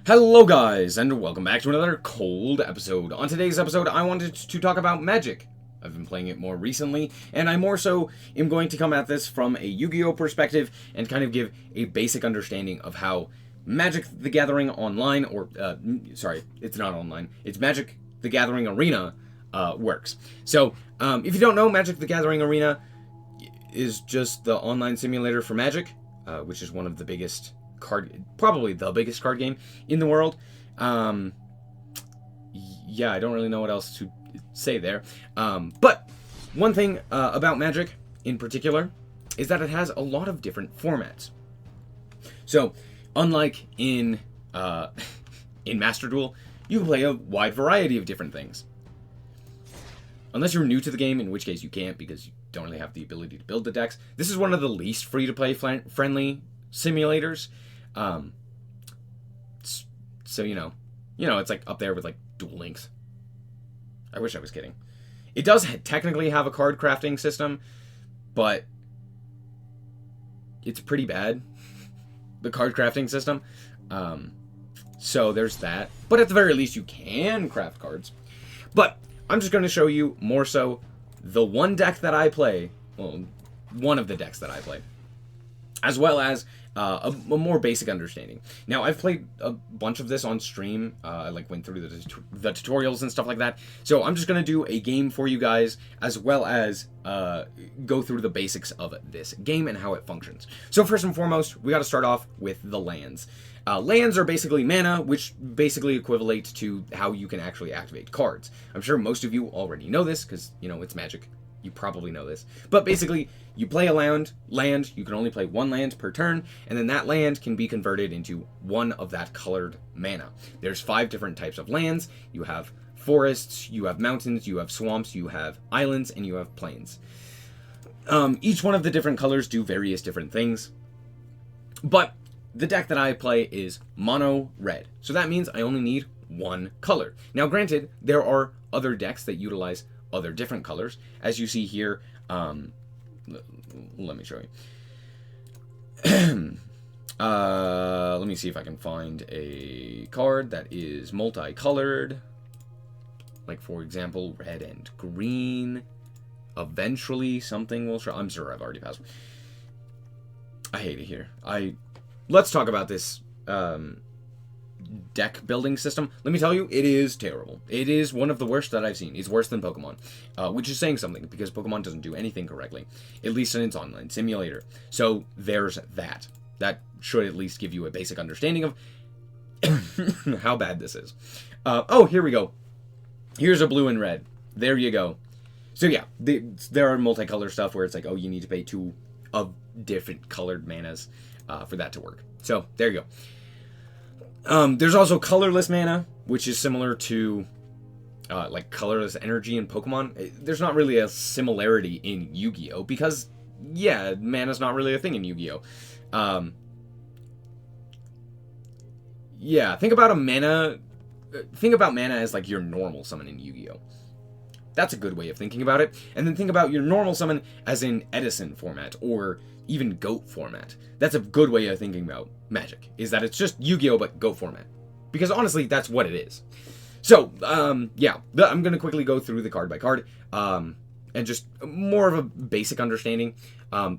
Hello guys, and welcome back to another cold episode. On today's episode, I wanted to talk about Magic. I've been playing it more recently, and I more so am going to come at this from a Yu-Gi-Oh perspective and kind of give a basic understanding of how Magic the Gathering Online, sorry, it's not online, it's Magic the Gathering Arena works. So, if you don't know, Magic the Gathering Arena is just the online simulator for Magic, which is one of the biggest probably the biggest card game in the world. Yeah, I don't really know what else to say there. But one thing about Magic in particular is that it has a lot of different formats. So, unlike in Master Duel, you can play a wide variety of different things. Unless you're new to the game, in which case you can't because you don't really have the ability to build the decks. This is one of the least free-to-play friendly simulators. So you know, it's like up there with like Duel Links. I wish I was kidding. It does technically have a card crafting system, but it's pretty bad. The card crafting system. So there's that. But at the very least, you can craft cards. But I'm just going to show you more so the one deck that I play. Well, one of the decks that I play, as well as a more basic understanding. Now, I've played a bunch of this on stream. I went through the tutorials and stuff like that. So I'm just going to do a game for you guys, as well as go through the basics of this game and how it functions. So first and foremost, we got to start off with the lands. Lands are basically mana, which basically equivalent to how you can actually activate cards. I'm sure most of you already know this, because, it's Magic. You probably know this. But basically, you play a land, you can only play one land per turn, and then that land can be converted into one of that colored mana. There's 5 different types of lands. You have forests, you have mountains, you have swamps, you have islands, and you have plains. Each one of the different colors do various different things. But the deck that I play is mono red. So that means I only need one color. Now granted, there are other decks that utilize other different colors, as you see here. Let me show you. Let me see if I can find a card that is multicolored, like for example red and green. Eventually something will show. I'm sure I've already passed. I hate it here. Let's talk about this deck building system. Let me tell you, it is terrible. It is one of the worst that I've seen. It's worse than Pokemon, which is saying something because Pokemon doesn't do anything correctly, at least in its online simulator. So there's that. That should at least give you a basic understanding of how bad this is. Oh, here we go. Here's a blue and red. There you go. So yeah, there are multicolor stuff where it's like, oh, you need to pay 2 of different colored manas for that to work. So there you go. There's also colorless mana, which is similar to like colorless energy in Pokemon. There's not really a similarity in Yu-Gi-Oh! Because, yeah, mana's not really a thing in Yu-Gi-Oh! Yeah, think about mana as like your normal summon in Yu-Gi-Oh! That's a good way of thinking about it. And then think about your normal summon as in Edison format, or even GOAT format. That's a good way of thinking about Magic, is that it's just Yu-Gi-Oh! But GOAT format. Because honestly, that's what it is. So, yeah, I'm going to quickly go through the card by card, and just more of a basic understanding.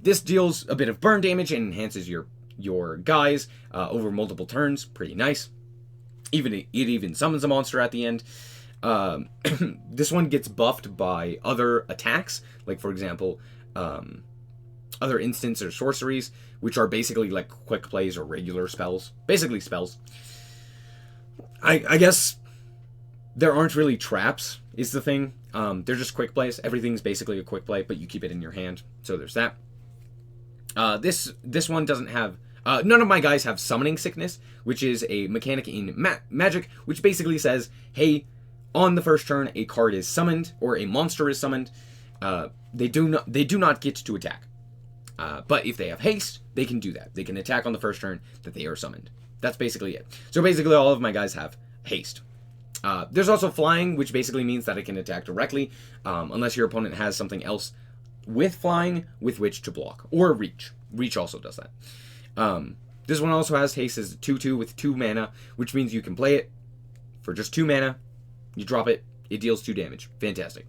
This deals a bit of burn damage and enhances your guys over multiple turns. Pretty nice. It even summons a monster at the end. This one gets buffed by other attacks, like for example, other instants or sorceries, which are basically like quick plays or regular spells. Basically spells. I guess there aren't really traps, is the thing. They're just quick plays. Everything's basically a quick play, but you keep it in your hand. So there's that. This one doesn't have... none of my guys have summoning sickness, which is a mechanic in Magic, which basically says, hey, on the first turn, a card is summoned, or a monster is summoned. They do not get to attack. But if they have haste, they can do that. They can attack on the first turn that they are summoned. That's basically it. So basically all of my guys have haste. There's also flying, which basically means that it can attack directly, unless your opponent has something else with flying with which to block. Or reach. Reach also does that. This one also has haste as 2/2 with 2 mana, which means you can play it for just 2 mana. You drop it, it deals 2 damage. Fantastic.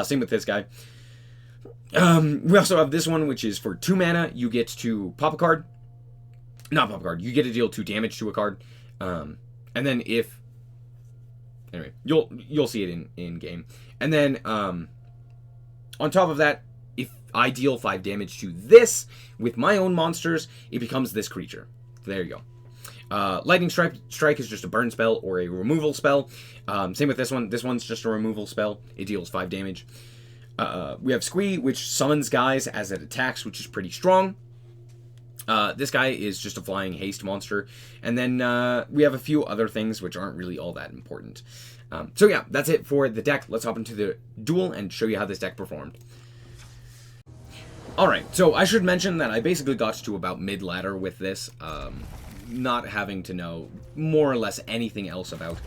Same with this guy. We also have this one, which is for 2 mana. You get to pop a card. Not pop a card. You get to deal 2 damage to a card. And then if... Anyway, you'll see it in game. And then on top of that, if I deal 5 damage to this with my own monsters, it becomes this creature. There you go. Lightning Strike is just a burn spell or a removal spell. Same with this one. This one's just a removal spell. It deals 5 damage. We have Squee, which summons guys as it attacks, which is pretty strong. This guy is just a flying haste monster. And then we have a few other things which aren't really all that important. So yeah, that's it for the deck. Let's hop into the duel and show you how this deck performed. Alright, so I should mention that I basically got to about mid-ladder with this, not having to know more or less anything else about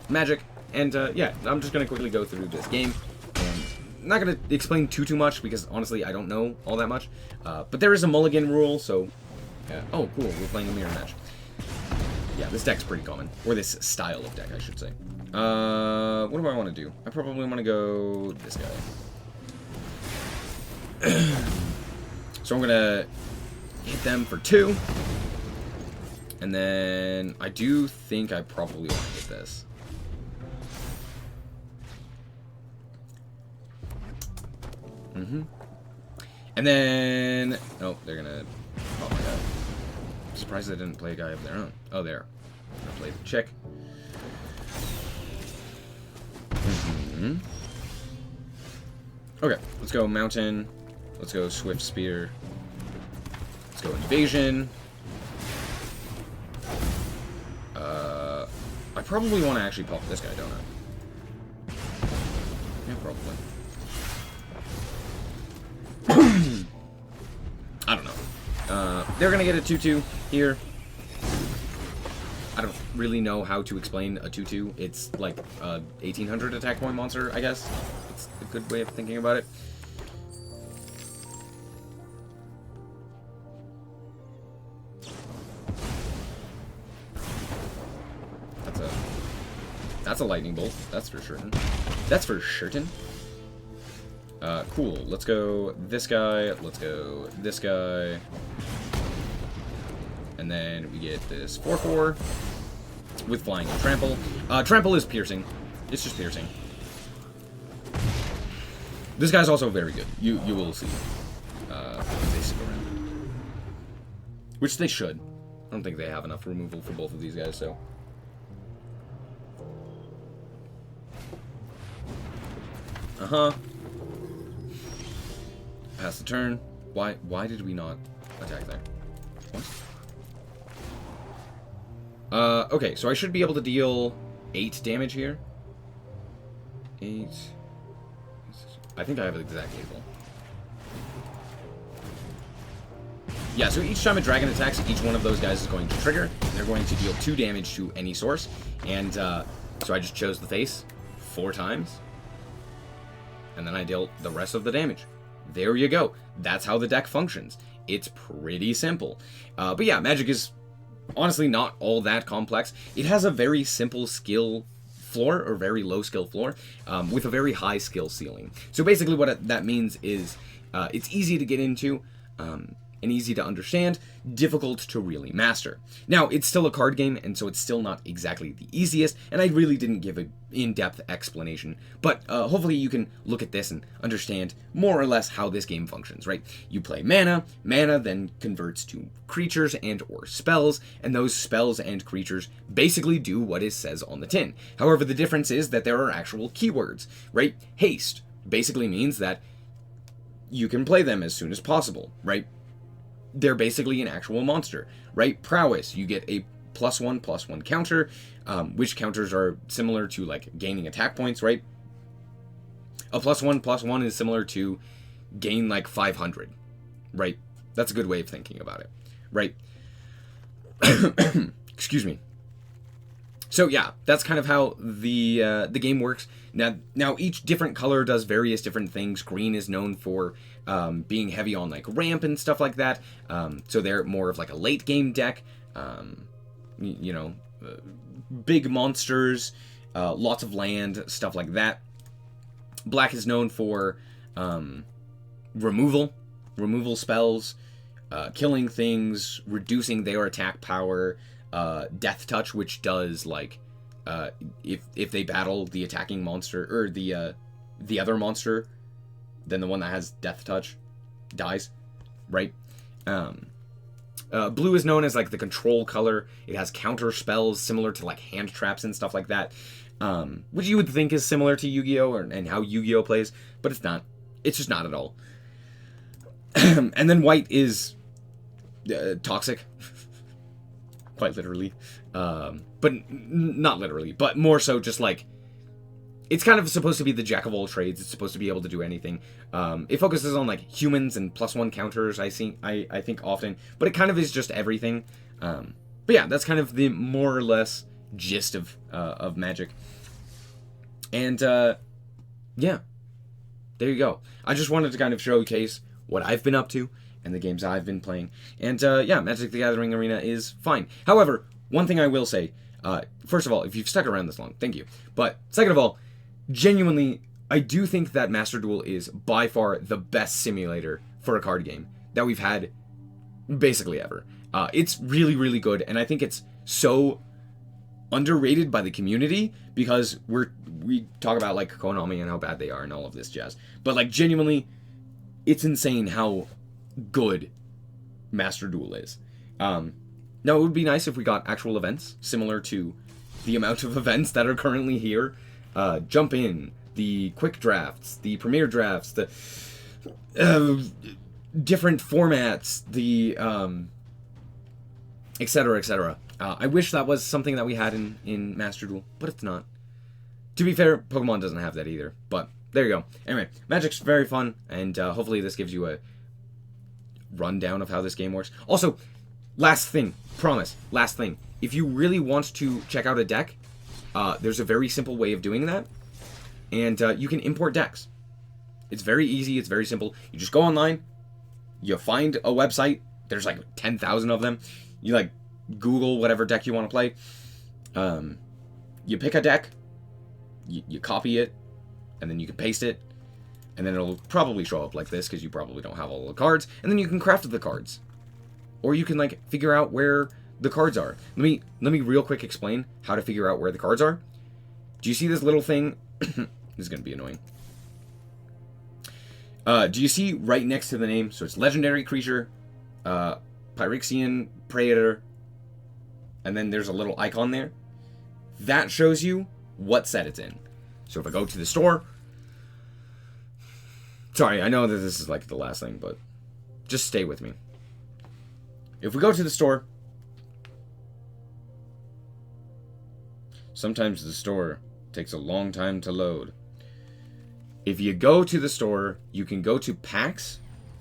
Magic. And yeah, I'm just going to quickly go through this game. And I'm not going to explain too much because honestly I don't know all that much. But there is a mulligan rule, so... oh, cool, we're playing a mirror match. Yeah, this deck's pretty common. Or this style of deck, I should say. What do I want to do? I probably want to go this guy. So I'm gonna hit them for 2. And then I do think I probably want to hit this. And then... Oh, they're gonna... Oh my god. I'm surprised they didn't play a guy of their own. Oh, there. I'm gonna play the chick. Okay, let's go Mountain. Let's go Swift Spear. Let's go Invasion. I probably want to actually pop this guy, don't I? Yeah, probably. I don't know. They're going to get a 2/2 here. I don't really know how to explain a 2/2. It's like a 1800 attack point monster, I guess. It's a good way of thinking about it. That's a lightning bolt. That's for certain. That's for certain. Cool. Let's go this guy. Let's go this guy. And then we get this 4/4 with flying and trample. Trample is piercing. It's just piercing. This guy's also very good. You will see. If they stick around. Which they should. I don't think they have enough removal for both of these guys, so. Pass the turn. Why did we not attack there? What? Okay, so I should be able to deal 8 damage here. 8. I think I have it exactly equal. Yeah, so each time a dragon attacks, each one of those guys is going to trigger. They're going to deal 2 damage to any source. And so I just chose the face 4 times. And then I dealt the rest of the damage. There you go. That's how the deck functions. It's pretty simple. But yeah, Magic is honestly not all that complex. It has a very simple skill floor, or very low skill floor, with a very high skill ceiling. So basically what that means is it's easy to get into, and easy to understand, difficult to really master. Now, it's still a card game, and so it's still not exactly the easiest, and I really didn't give an in-depth explanation, but hopefully you can look at this and understand more or less how this game functions, right? You play mana then converts to creatures and or spells, and those spells and creatures basically do what it says on the tin. However, the difference is that there are actual keywords, right? Haste basically means that you can play them as soon as possible, right? They're basically an actual monster, right? Prowess, you get a +1/+1 counter, which counters are similar to like gaining attack points, right? A +1/+1 is similar to gain like 500, right? That's a good way of thinking about it, right? Excuse me. So yeah, that's kind of how the game works. Now each different color does various different things. Green is known for being heavy on like ramp and stuff like that. So they're more of like a late game deck. You know, big monsters, lots of land, stuff like that. Black is known for removal spells, killing things, reducing their attack power. Death touch, which does like if they battle the attacking monster or the other monster, then the one that has death touch dies, right? Blue is known as like the control color. It has counter spells similar to like hand traps and stuff like that, which you would think is similar to Yu-Gi-Oh! And how Yu-Gi-Oh! Plays, but it's not. It's just not at all. And then white is toxic. Quite literally, but not literally, but more so just like it's kind of supposed to be the jack of all trades. It's supposed to be able to do anything. It focuses on like humans and +1 counters. I think often, but it kind of is just everything. But yeah, that's kind of the more or less gist of Magic. And yeah, there you go. I just wanted to kind of showcase what I've been up to and the games I've been playing. And yeah, Magic the Gathering Arena is fine. However, one thing I will say, first of all, if you've stuck around this long, thank you. But second of all, genuinely, I do think that Master Duel is by far the best simulator for a card game that we've had basically ever. It's really, really good, and I think it's so underrated by the community because we talk about like Konami and how bad they are and all of this jazz. But like genuinely, it's insane how good Master Duel is. Now, it would be nice if we got actual events similar to the amount of events that are currently here. Jump in, the quick drafts, the premier drafts, the different formats, the etc. etc. I wish that was something that we had in Master Duel, but it's not. To be fair, Pokemon doesn't have that either, but there you go. Anyway, Magic's very fun, and hopefully this gives you a rundown of how this game works. Also, last thing, if you really want to check out a deck, there's a very simple way of doing that, and you can import decks. It's very easy, it's very simple. You just go online, you find a website, there's like 10,000 of them, you like Google whatever deck you want to play, you pick a deck, you copy it, and then you can paste it, and then it'll probably show up like this because you probably don't have all the cards, and then you can craft the cards. Or you can like figure out where the cards are. Let me real quick explain how to figure out where the cards are. Do you see this little thing? This is going to be annoying. Do you see right next to the name? So it's legendary creature, Pyrexian Praetor, and then there's a little icon there. That shows you what set it's in. So if I go to the store, sorry, I know that this is like the last thing, but just stay with me. If we go to the store, sometimes the store takes a long time to load. If you go to the store, you can go to packs,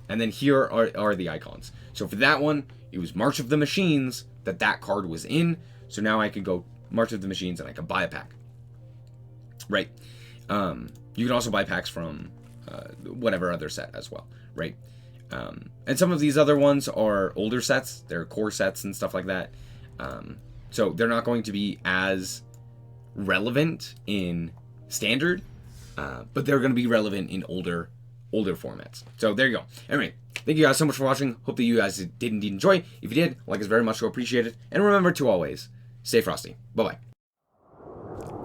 and then here are the icons. So for that one, it was March of the Machines that card was in. So now I could go March of the Machines and I could buy a pack. Right. You can also buy packs from whatever other set as well, right? And some of these other ones are older sets. They're core sets and stuff like that. So they're not going to be as relevant in standard, but they're going to be relevant in older formats. So there you go. Anyway, thank you guys so much for watching. Hope that you guys did indeed enjoy. If you did, like us very much, so appreciate it. And remember to always stay frosty. Bye-bye.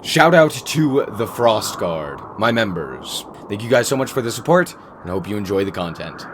Shout out to the Frost Guard, my members. Thank you guys so much for the support, and I hope you enjoy the content.